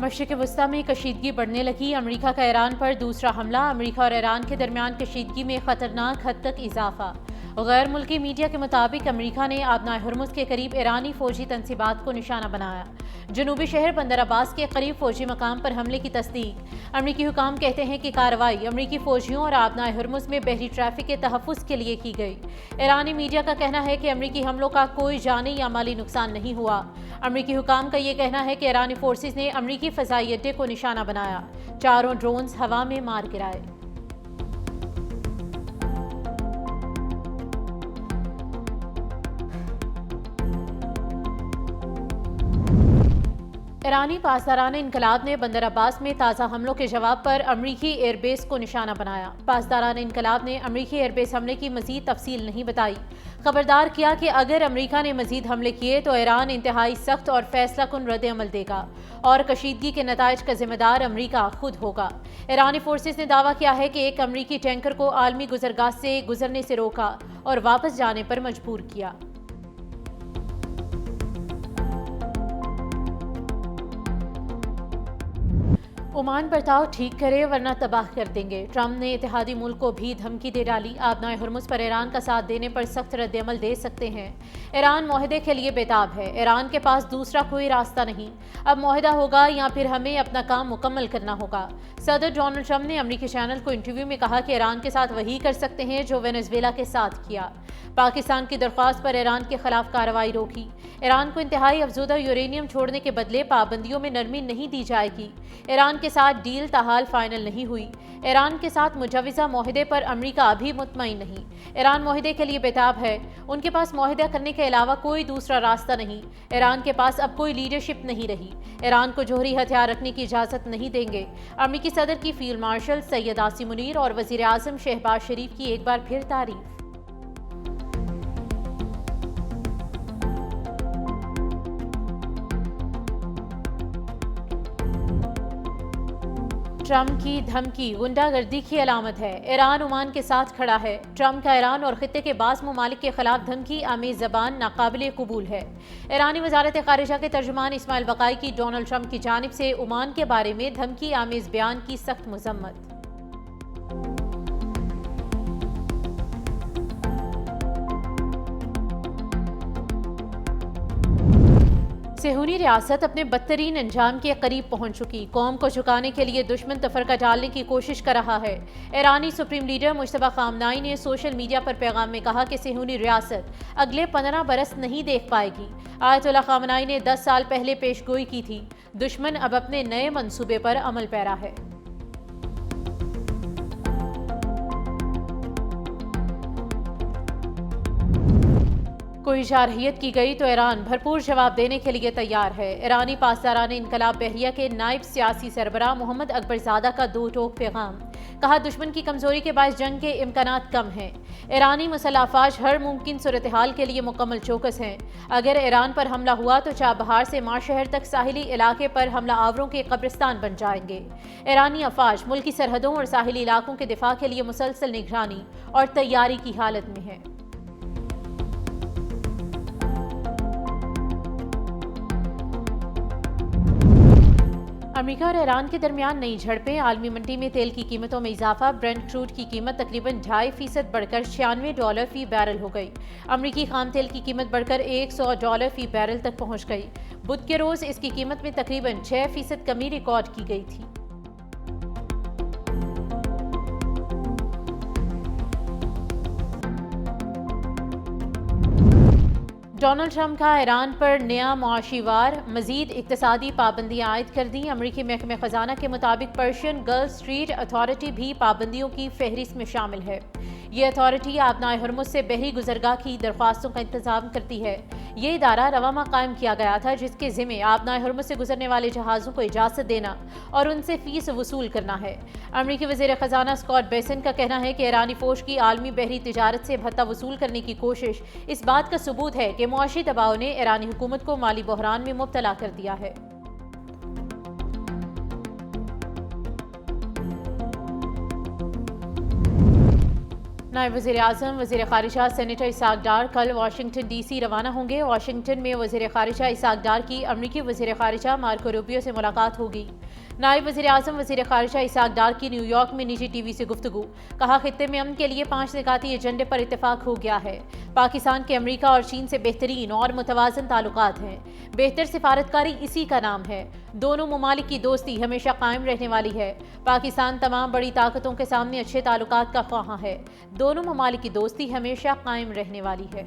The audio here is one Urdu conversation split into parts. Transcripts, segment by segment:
مشرق وسطی میں کشیدگی بڑھنے لگی۔ امریکہ کا ایران پر دوسرا حملہ۔ امریکہ اور ایران کے درمیان کشیدگی میں خطرناک حد تک اضافہ۔ غیر ملکی میڈیا کے مطابق امریکہ نے آبنائے ہرمز کے قریب ایرانی فوجی تنصیبات کو نشانہ بنایا۔ جنوبی شہر بندر عباس کے قریب فوجی مقام پر حملے کی تصدیق۔ امریکی حکام کہتے ہیں کہ کارروائی امریکی فوجیوں اور آبنائے ہرمز میں بحری ٹریفک کے تحفظ کے لیے کی گئی۔ ایرانی میڈیا کا کہنا ہے کہ امریکی حملوں کا کوئی جانی یا مالی نقصان نہیں ہوا۔ امریکی حکام کا یہ کہنا ہے کہ ایرانی فورسز نے امریکی فضائی اڈے کو نشانہ بنایا۔ 4 ڈرونز ہوا میں مار گرائے۔ ایرانی پاسداران انقلاب نے بندر عباس میں تازہ حملوں کے جواب پر امریکی ایئر بیس کو نشانہ بنایا۔ پاسداران انقلاب نے امریکی ایئر بیس حملے کی مزید تفصیل نہیں بتائی۔ خبردار کیا کہ اگر امریکہ نے مزید حملے کیے تو ایران انتہائی سخت اور فیصلہ کن رد عمل دے گا اور کشیدگی کے نتائج کا ذمہ دار امریکہ خود ہوگا۔ ایرانی فورسز نے دعویٰ کیا ہے کہ ایک امریکی ٹینکر کو عالمی گزرگاہ سے گزرنے سے روکا اور واپس جانے پر مجبور کیا۔ عمان برتاؤ ٹھیک کرے ورنہ تباہ کر دیں گے۔ ٹرمپ نے اتحادی ملک کو بھی دھمکی دے ڈالی۔ آبنائے ہرمز پر ایران کا ساتھ دینے پر سخت رد عمل دے سکتے ہیں۔ ایران معاہدے کے لیے بےتاب ہے۔ ایران کے پاس دوسرا کوئی راستہ نہیں۔ اب معاہدہ ہوگا یا پھر ہمیں اپنا کام مکمل کرنا ہوگا۔ صدر ڈونلڈ ٹرمپ نے امریکی چینل کو انٹرویو میں کہا کہ ایران کے ساتھ وہی کر سکتے ہیں جو وینزویلا کے ساتھ کیا۔ پاکستان کی درخواست پر ایران کے خلاف کارروائی روکی۔ ایران کو انتہائی افزودہ یورینیم چھوڑنے کے بدلے پابندیوں میں نرمی نہیں دی جائے گی۔ ایران کے ساتھ ڈیل تاحال فائنل نہیں ہوئی۔ ایران کے ساتھ مجوزہ معاہدے پر امریکہ ابھی مطمئن نہیں۔ ایران معاہدے کے لیے بےتاب ہے۔ ان کے پاس معاہدہ کرنے کے علاوہ کوئی دوسرا راستہ نہیں۔ ایران کے پاس اب کوئی لیڈرشپ نہیں رہی۔ ایران کو جوہری ہتھیار رکھنے کی اجازت نہیں دیں گے۔ امریکی صدر کی فیلڈ مارشل سید عاصم منیر اور وزیر اعظم شہباز شریف کی ایک بار پھر تعریف۔ ٹرمپ کی دھمکی غنڈہ گردی کی علامت ہے۔ ایران عمان کے ساتھ کھڑا ہے۔ ٹرمپ کا ایران اور خطے کے بعض ممالک کے خلاف دھمکی آمیز زبان ناقابل قبول ہے۔ ایرانی وزارت خارجہ کے ترجمان اسماعیل بقائی کی ڈونلڈ ٹرمپ کی جانب سے عمان کے بارے میں دھمکی آمیز بیان کی سخت مذمت۔ صہیونی ریاست اپنے بدترین انجام کے قریب پہنچ چکی۔ قوم کو جھکانے کے لیے دشمن تفرقہ ڈالنے کی کوشش کر رہا ہے۔ ایرانی سپریم لیڈر مجتبیٰ خامنہئی نے سوشل میڈیا پر پیغام میں کہا کہ صہیونی ریاست اگلے 15 برس نہیں دیکھ پائے گی۔ آیت اللہ خامنہئی نے 10 سال پہلے پیش گوئی کی تھی۔ دشمن اب اپنے نئے منصوبے پر عمل پیرا ہے۔ کوئی جارحیت کی گئی تو ایران بھرپور جواب دینے کے لیے تیار ہے۔ ایرانی پاسداران انقلاب بحریہ کے نائب سیاسی سربراہ محمد اکبر زادہ کا 2 ٹوک پیغام۔ کہا دشمن کی کمزوری کے باعث جنگ کے امکانات کم ہیں۔ ایرانی مسلح افواج ہر ممکن صورتحال کے لیے مکمل چوکس ہیں۔ اگر ایران پر حملہ ہوا تو چابہار سے ماں شہر تک ساحلی علاقے پر حملہ آوروں کے قبرستان بن جائیں گے۔ ایرانی افواج ملکی سرحدوں اور ساحلی علاقوں کے دفاع کے لیے مسلسل نگرانی اور تیاری کی حالت میں ہے۔ امریکہ اور ایران کے درمیان نئی جھڑپیں۔ عالمی منڈی میں تیل کی قیمتوں میں اضافہ۔ برنٹ کروڈ کی قیمت تقریباً 2.5% بڑھ کر $96 فی بیرل ہو گئی۔ امریکی خام تیل کی قیمت بڑھ کر $100 فی بیرل تک پہنچ گئی۔ بدھ کے روز اس کی قیمت میں تقریباً 6% کمی ریکارڈ کی گئی تھی۔ ڈونلڈ ٹرمپ کا ایران پر نیا معاشی وار۔ مزید اقتصادی پابندیاں عائد کر دیں۔ امریکی محکمہ خزانہ کے مطابق پرشین گلف اسٹریٹ اتھارٹی بھی پابندیوں کی فہرست میں شامل ہے۔ یہ اتھارٹی آبنائے ہرمز سے بحری گزرگاہ کی درخواستوں کا انتظام کرتی ہے۔ یہ ادارہ رواں ماہ قائم کیا گیا تھا جس کے ذمہ آبنائے ہرمز سے گزرنے والے جہازوں کو اجازت دینا اور ان سے فیس وصول کرنا ہے۔ امریکی وزیر خزانہ اسکاٹ بیسنٹ کا کہنا ہے کہ ایرانی فوج کی عالمی بحری تجارت سے بھتہ وصول کرنے کی کوشش اس بات کا ثبوت ہے کہ معاشی دباؤ نے ایرانی حکومت کو مالی بحران میں مبتلا کر دیا ہے۔ نائب وزیر اعظم وزیر خارجہ سینیٹر اسحاق ڈار کل واشنگٹن ڈی سی روانہ ہوں گے۔ واشنگٹن میں وزیر خارجہ اسحاق ڈار کی امریکی وزیر خارجہ مارکو روبیو سے ملاقات ہوگی۔ نائب وزیر اعظم وزیر خارجہ اسحاق ڈار کی نیو یارک میں نجی ٹی وی سے گفتگو، کہا خطے میں امن کے لیے 5 نکاتی ایجنڈے پر اتفاق ہو گیا ہے۔ پاکستان کے امریکہ اور چین سے بہترین اور متوازن تعلقات ہیں، بہتر سفارتکاری اسی کا نام ہے۔ دونوں ممالک کی دوستی ہمیشہ قائم رہنے والی ہے۔ پاکستان تمام بڑی طاقتوں کے سامنے اچھے تعلقات کا خواہاں ہے۔ دونوں ممالک کی دوستی ہمیشہ قائم رہنے والی ہے۔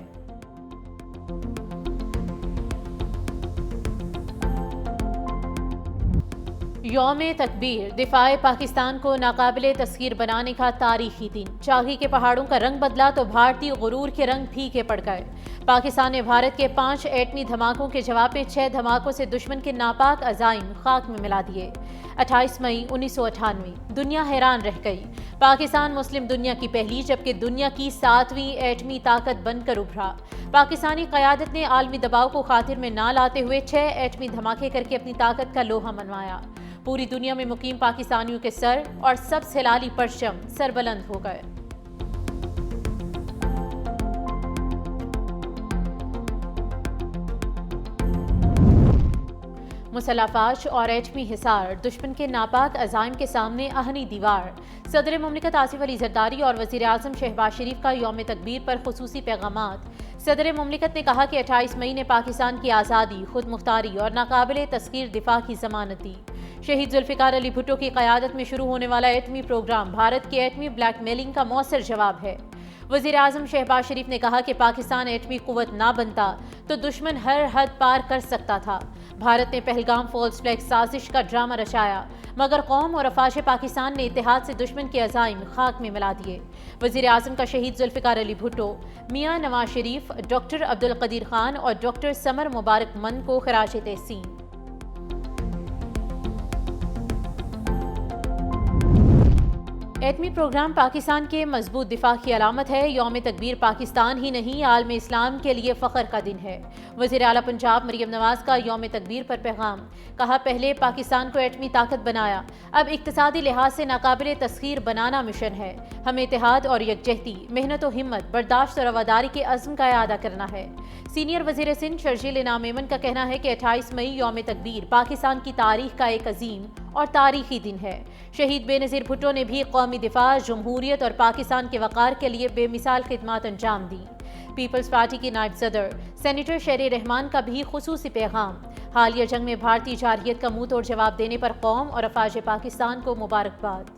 یوم تکبیر دفاع پاکستان کو ناقابل تسخیر بنانے کا تاریخی دن۔ چاہی کے پہاڑوں کا رنگ بدلا تو بھارتی غرور کے رنگ پھیکے پڑ گئے۔ پاکستان نے بھارت کے 5 ایٹمی دھماکوں کے جواب میں 6 دھماکوں سے دشمن کے ناپاک عزائم خاک میں ملا دیے۔ 28 مئی 1998 دنیا حیران رہ گئی۔ پاکستان مسلم دنیا کی پہلی جبکہ دنیا کی 7ویں ایٹمی طاقت بن کر ابھرا۔ پاکستانی قیادت نے عالمی دباؤ کو خاطر میں نہ لاتے ہوئے 6 ایٹمی دھماکے کر کے اپنی طاقت کا لوہا منوایا۔ پوری دنیا میں مقیم پاکستانیوں کے سر اور سب ہلالی پرچم سربلند ہو گئے۔ مسلح فاش اور ایٹمی حصار دشمن کے ناپاک عزائم کے سامنے اہنی دیوار۔ صدر مملکت آصف علی زرداری اور وزیر اعظم شہباز شریف کا یوم تکبیر پر خصوصی پیغامات۔ صدر مملکت نے کہا کہ 28 مئی نے پاکستان کی آزادی، خود مختاری اور ناقابل تسخیر دفاع کی ضمانت دی۔ شہید ذوالفقار علی بھٹو کی قیادت میں شروع ہونے والا ایٹمی پروگرام بھارت کی ایٹمی بلیک میلنگ کا مؤثر جواب ہے۔ وزیر اعظم شہباز شریف نے کہا کہ پاکستان ایٹمی قوت نہ بنتا تو دشمن ہر حد پار کر سکتا تھا۔ بھارت نے پہلگام فالس فلیگ سازش کا ڈرامہ رچایا، مگر قوم اور افواج پاکستان نے اتحاد سے دشمن کے عزائم خاک میں ملا دیے۔ وزیر اعظم کا شہید ذوالفقار علی بھٹو، میاں نواز شریف، ڈاکٹر عبدالقدیر خان اور ڈاکٹر سمر مبارک مند کو خراج تحسین۔ ایٹمی پروگرام پاکستان کے مضبوط دفاع کی علامت ہے۔ یوم تکبیر پاکستان ہی نہیں عالم اسلام کے لیے فخر کا دن ہے۔ وزیر اعلیٰ پنجاب مریم نواز کا یوم تکبیر پر پیغام، کہا پہلے پاکستان کو ایٹمی طاقت بنایا، اب اقتصادی لحاظ سے ناقابل تسخیر بنانا مشن ہے۔ ہمیں اتحاد اور یکجہتی، محنت و ہمت، برداشت اور رواداری کے عزم کا اعادہ کرنا ہے۔ سینئر وزیر سندھ شرجیل انعام ایمن کا کہنا ہے کہ 28 مئی یوم تکبیر پاکستان کی تاریخ کا ایک عظیم اور تاریخی دن ہے۔ شہید بے نظیر بھٹو نے بھی قومی دفاع، جمہوریت اور پاکستان کے وقار کے لیے بے مثال خدمات انجام دیں۔ پیپلز پارٹی کی نائب صدر سینیٹر شیر رحمان کا بھی خصوصی پیغام، حالیہ جنگ میں بھارتی جارحیت کا منہ توڑ جواب دینے پر قوم اور افواج پاکستان کو مبارکباد۔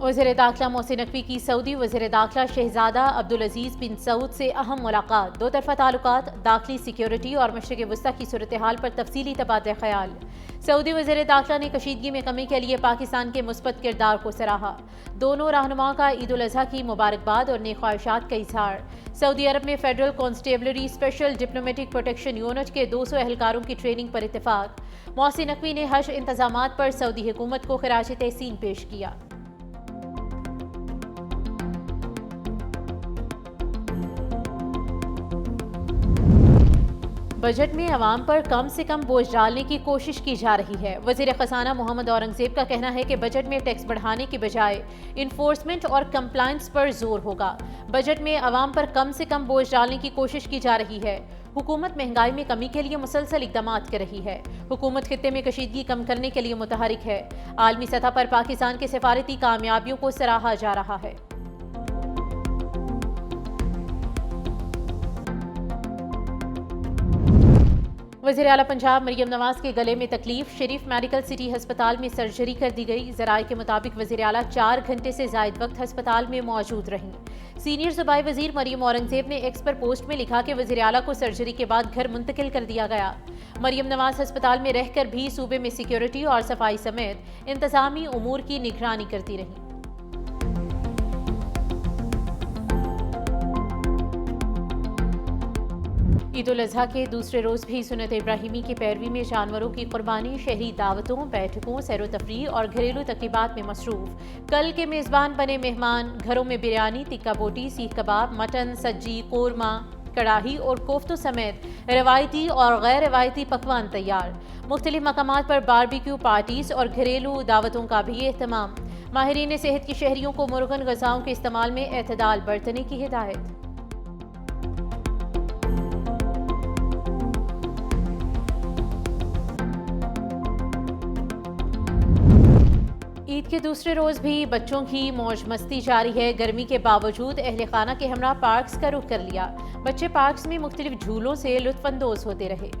وزیر داخلہ محسن نقوی کی سعودی وزیر داخلہ شہزادہ عبدالعزیز بن سعود سے اہم ملاقات، دو طرفہ تعلقات، داخلی سیکیورٹی اور مشرق وسطیٰ کی صورتحال پر تفصیلی تبادلہ خیال۔ سعودی وزیر داخلہ نے کشیدگی میں کمی کے لیے پاکستان کے مثبت کردار کو سراہا۔ دونوں رہنماؤں کا عید الاضحیٰ کی مبارکباد اور نیک خواہشات کا اظہار۔ سعودی عرب میں federal constabulary special diplomatic protection unit کے 200 اہلکاروں کی ٹریننگ پر اتفاق۔ محسن نقوی نے حج انتظامات پر سعودی حکومت کو خراج تحسین پیش کیا۔ بجٹ میں عوام پر کم سے کم بوجھ ڈالنے کی کوشش کی جا رہی ہے۔ وزیر خزانہ محمد اورنگزیب کا کہنا ہے کہ بجٹ میں ٹیکس بڑھانے کی بجائے انفورسمنٹ اور کمپلائنس پر زور ہوگا۔ بجٹ میں عوام پر کم سے کم بوجھ ڈالنے کی کوشش کی جا رہی ہے۔ حکومت مہنگائی میں کمی کے لیے مسلسل اقدامات کر رہی ہے۔ حکومت خطے میں کشیدگی کم کرنے کے لیے متحرک ہے۔ عالمی سطح پر پاکستان کے سفارتی کامیابیوں کو سراہا جا رہا ہے۔ وزیر اعلیٰ پنجاب مریم نواز کے گلے میں تکلیف، شریف میڈیکل سٹی ہسپتال میں سرجری کر دی گئی۔ ذرائع کے مطابق وزیر اعلیٰ 4 گھنٹے سے زائد وقت ہسپتال میں موجود رہیں۔ سینئر صوبائی وزیر مریم اورنگزیب نے ایکس پر پوسٹ میں لکھا کہ وزیر اعلیٰ کو سرجری کے بعد گھر منتقل کر دیا گیا۔ مریم نواز ہسپتال میں رہ کر بھی صوبے میں سیکیورٹی اور صفائی سمیت انتظامی امور کی نگرانی کرتی رہیں۔ عید الاضحیٰ کے دوسرے روز بھی سنت ابراہیمی کی پیروی میں جانوروں کی قربانی، شہری دعوتوں، بیٹھکوں، سیر و تفریح اور گھریلو تقریبات میں مصروف۔ کل کے میزبان بنے مہمان، گھروں میں بریانی، ٹکا بوٹی، سیخ کباب، مٹن، سجی، قورمہ، کڑاہی اور کوفتوں سمیت روایتی اور غیر روایتی پکوان تیار۔ مختلف مقامات پر باربیکیو پارٹیز اور گھریلو دعوتوں کا بھی اہتمام۔ ماہرین صحت کی شہریوں کو مرغن غذاؤں کے استعمال میں اعتدال برتنے کی ہدایت۔ عید کے دوسرے روز بھی بچوں کی موج مستی جاری ہے۔ گرمی کے باوجود اہل خانہ کے ہمراہ پارکس کا رخ کر لیا۔ بچے پارکس میں مختلف جھولوں سے لطف اندوز ہوتے رہے۔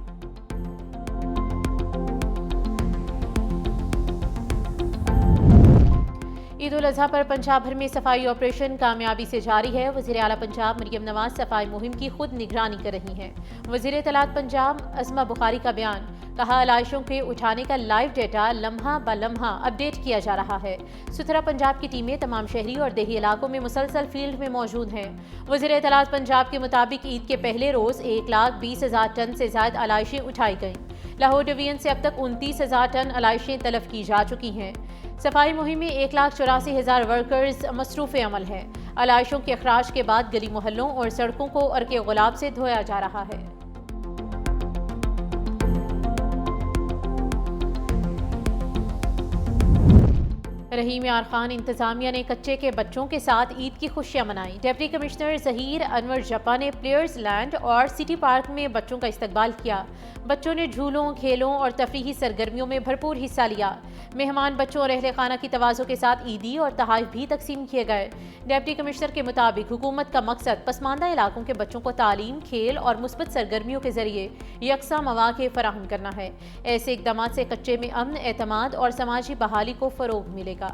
عید الاضحیٰ پر پنجاب بھر میں صفائی آپریشن کامیابی سے جاری ہے۔ وزیر اعلیٰ پنجاب مریم نواز صفائی مہم کی خود نگرانی کر رہی ہیں۔ وزیر اطلاعات پنجاب عظمہ بخاری کا بیان، کہا علائشوں کے اٹھانے کا لائیو ڈیٹا لمحہ بہ لمحہ اپ ڈیٹ کیا جا رہا ہے۔ ستھرا پنجاب کی ٹیمیں تمام شہری اور دیہی علاقوں میں مسلسل فیلڈ میں موجود ہیں۔ وزیر اطلاعات پنجاب کے مطابق عید کے پہلے روز 1,20,000 ٹن سے زائد علائشیں اٹھائی گئیں۔ لاہور ڈویژن سے اب تک 29,000 ٹن علائشیں تلف کی جا چکی ہیں۔ صفائی مہم میں 1,84,000 ورکرز مصروف عمل ہیں۔ علائشوں کے اخراج کے بعد گلی محلوں اور سڑکوں کو عرق گلاب سے دھویا جا رہا ہے۔ رحیم یار خان انتظامیہ نے کچے کے بچوں کے ساتھ عید کی خوشیاں منائیں۔ ڈپٹی کمشنر ظہیر انور جپا نے پلیئرز لینڈ اور سٹی پارک میں بچوں کا استقبال کیا۔ بچوں نے جھولوں، کھیلوں اور تفریحی سرگرمیوں میں بھرپور حصہ لیا۔ مہمان بچوں اور اہل خانہ کی تواضع کے ساتھ عیدی اور تحائف بھی تقسیم کیے گئے۔ ڈپٹی کمشنر کے مطابق حکومت کا مقصد پسماندہ علاقوں کے بچوں کو تعلیم، کھیل اور مثبت سرگرمیوں کے ذریعے یکساں مواقع فراہم کرنا ہے۔ ایسے اقدامات سے کچے میں امن، اعتماد اور سماجی بحالی کو فروغ ملے گا۔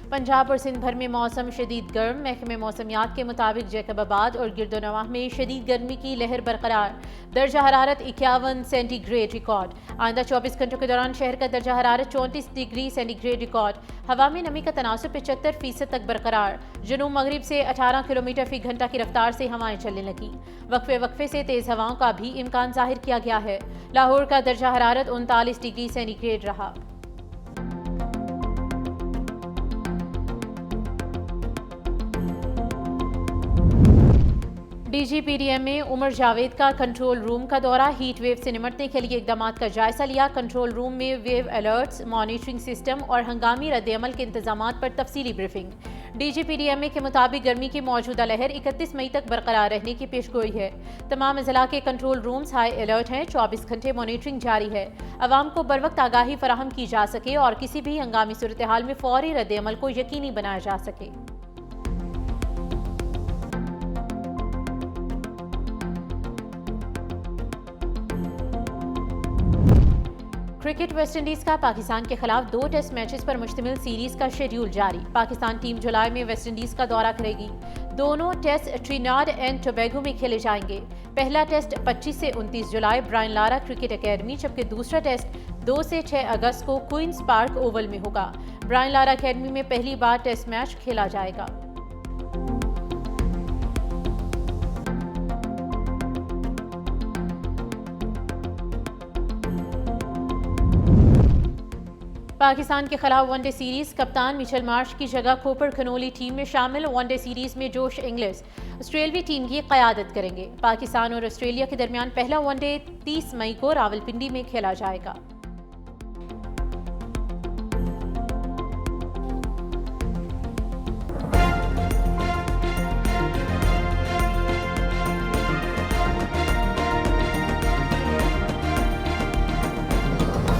پنجاب اور سندھ بھر میں موسم شدید گرم۔ محکمہ موسمیات کے مطابق جیکب آباد اور گرد و نواح میں شدید گرمی کی لہر برقرار۔ درجہ حرارت 51 سینٹی گریڈ ریکارڈ۔ آئندہ 24 گھنٹوں کے دوران شہر کا درجہ حرارت 34 ڈگری سینٹی گریڈ ریکارڈ۔ ہوا میں نمی کا تناسب 75% تک برقرار۔ جنوب مغرب سے 18 کلومیٹر فی گھنٹہ کی رفتار سے ہوائیں چلنے لگیں۔ وقفے وقفے سے تیز ہواؤں کا بھی امکان ظاہر کیا گیا ہے۔ لاہور کا درجہ حرارت 39 ڈگری سینٹی گریڈ رہا۔ D G P D M میں عمر جاوید کا کنٹرول روم کا دورہ۔ ہیٹ ویو سے نمٹنے کے لیے اقدامات کا جائزہ لیا۔ کنٹرول روم میں ویو الرٹس، مانیٹرنگ سسٹم اور ہنگامی رد عمل کے انتظامات پر تفصیلی briefing. D G P D M کے مطابق گرمی کی موجودہ لہر 31 مئی تک برقرار رہنے کی پیش گوئی ہے۔ تمام اضلاع کے کنٹرول رومز ہائی الرٹ ہیں۔ 24 گھنٹے مانیٹرنگ جاری ہے۔ عوام کو بروقت آگاہی فراہم کی جا سکے اور کسی بھی ہنگامی صورتحال میں فوری رد عمل کو یقینی بنایا جا سکے۔ کرکٹ ویسٹ انڈیز کا پاکستان کے خلاف 2 ٹیسٹ میچز پر مشتمل سیریز کا شیڈیول جاری۔ پاکستان ٹیم جولائی میں ویسٹ انڈیز کا دورہ کرے گی۔ دونوں ٹیسٹ ٹریناڈ اینڈ ٹوبیگو میں کھیلے جائیں گے۔ پہلا ٹیسٹ 25 سے 29 جولائی برائن لارا کرکٹ اکیڈمی، جبکہ دوسرا ٹیسٹ 2 سے 6 اگست کو کوئنز پارک اوول میں ہوگا۔ برائن لارا اکیڈمی میں پہلی بار ٹیسٹ میچ کھیلا جائے گا۔ پاکستان کے خلاف ون ڈے سیریز کپتان مچل مارش کی جگہ کوپر کھنولی ٹیم میں شامل۔ ون ڈے سیریز میں جوش انگلس آسٹریلوی ٹیم کی قیادت کریں گے۔ پاکستان اور آسٹریلیا کے درمیان پہلا ون ڈے 30 مئی کو راولپنڈی میں کھیلا جائے گا۔